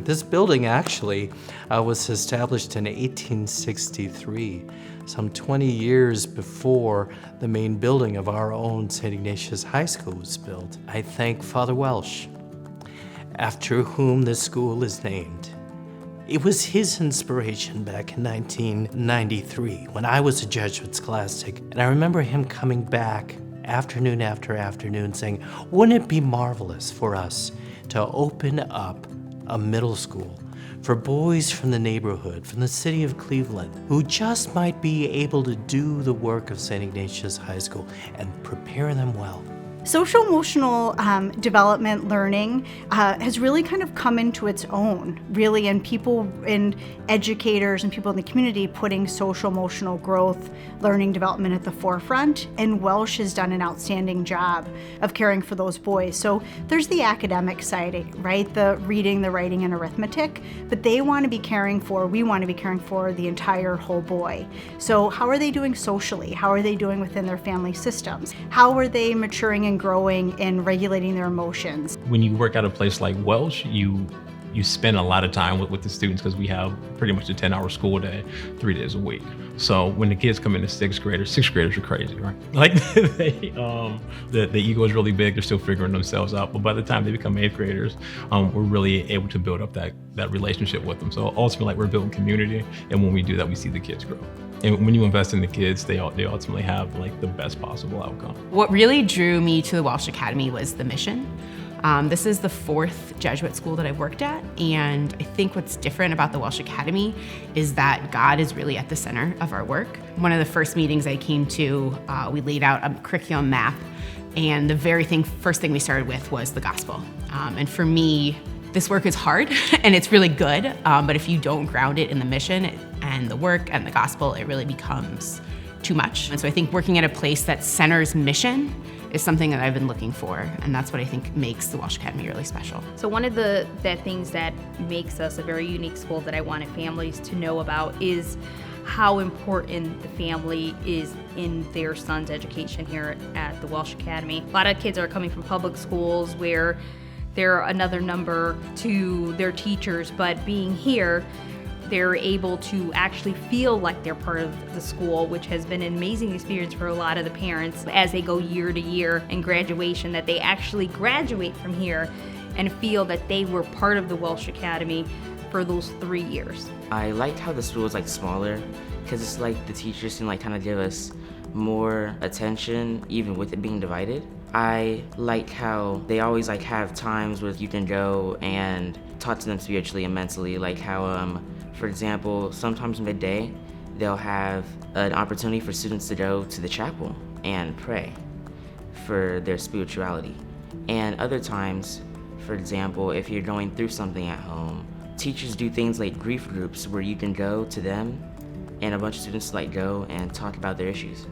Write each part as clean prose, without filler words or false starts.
This building actually was established in 1863, some 20 years before the main building of our own St. Ignatius High School was built. I thank Father Welsh, after whom this school is named. It was his inspiration back in 1993 when I was a Jesuit scholastic, and I remember him coming back afternoon after afternoon saying, wouldn't it be marvelous for us to open up a middle school for boys from the neighborhood, from the city of Cleveland, who just might be able to do the work of St. Ignatius High School and prepare them well. Social emotional development learning has really kind of come into its own, really, and people and educators and people in the community putting social emotional growth, learning development at the forefront, and Welsh has done an outstanding job of caring for those boys. So there's the academic side, right? The reading, the writing, and arithmetic, but we want to be caring for the entire whole boy. So how are they doing socially? How are they doing within their family systems? How are they maturing and growing and regulating their emotions? When you work at a place like Welsh, you spend a lot of time with the students because we have pretty much a 10-hour school day, 3 days a week. So when the kids come into sixth graders are crazy, right? Like the ego is really big. They're still figuring themselves out. But by the time they become eighth graders, we're really able to build up that relationship with them. So ultimately, like, we're building community. And when we do that, we see the kids grow. And when you invest in the kids, they ultimately have like the best possible outcome. What really drew me to the Welsh Academy was the mission. This is the 4th Jesuit school that I've worked at, and I think what's different about the Welsh Academy is that God is really at the center of our work. One of the first meetings I came to, we laid out a curriculum map, and the first thing we started with was the gospel. And for me, this work is hard and it's really good, but if you don't ground it in the mission and the work and the gospel, it really becomes too much. And so I think working at a place that centers mission is something that I've been looking for, and that's what I think makes the Welsh Academy really special. So one of the things that makes us a very unique school that I wanted families to know about is how important the family is in their son's education here at the Welsh Academy. A lot of kids are coming from public schools where they're another number to their teachers, but being here, they're able to actually feel like they're part of the school, which has been an amazing experience for a lot of the parents as they go year to year in graduation, that they actually graduate from here and feel that they were part of the Welsh Academy for those 3 years. I liked how the school was smaller, because it's like the teachers can kind of give us more attention even with it being divided. I like how they always have times where you can go and talk to them spiritually and mentally, like how for example, sometimes midday, they'll have an opportunity for students to go to the chapel and pray for their spirituality. And other times, for example, if you're going through something at home, teachers do things like grief groups where you can go to them and a bunch of students go and talk about their issues.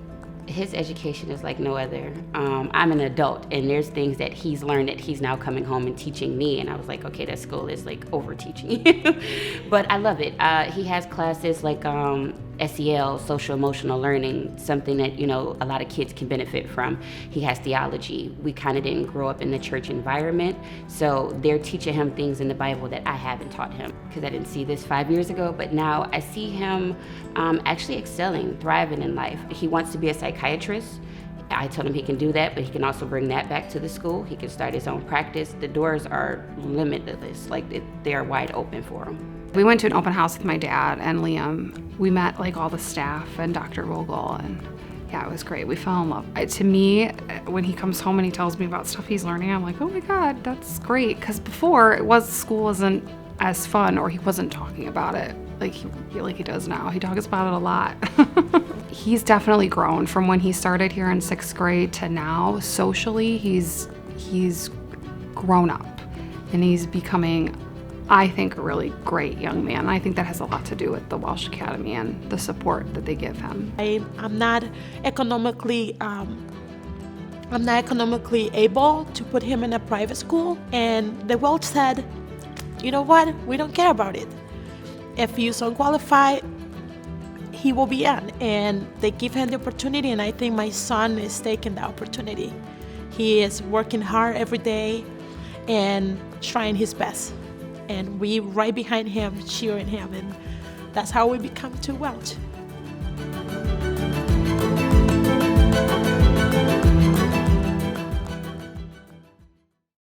His education is like no other. I'm an adult, and there's things that he's learned that he's now coming home and teaching me, and I was like, okay, that school is over teaching you. But I love it. He has classes like SEL, social emotional learning, something that a lot of kids can benefit from. He has theology. We kind of didn't grow up in the church environment, so they're teaching him things in the Bible that I haven't taught him, because I didn't see this 5 years ago, but now I see him actually excelling, thriving in life. He wants to be a psychiatrist. I told him he can do that, but he can also bring that back to the school. He can start his own practice. The doors are limitless, they are wide open for him. We went to an open house with my dad and Liam. We met all the staff and Dr. Vogel, and yeah, it was great. We fell in love. To me, when he comes home and he tells me about stuff he's learning, I'm like, oh my God, that's great. Because before, school wasn't as fun, or he wasn't talking about it like he does now. He talks about it a lot. He's definitely grown from when he started here in 6th grade to now. Socially, he's grown up, and he's becoming, I think, a really great young man. I think that has a lot to do with the Welsh Academy and the support that they give him. I'm not economically able to put him in a private school, and the Welsh said, you know what, we don't care about it. If you don't qualify, he will be in, and they give him the opportunity, and I think my son is taking the opportunity. He is working hard every day and trying his best, and we right behind him, cheering him, and that's how we become to Welch.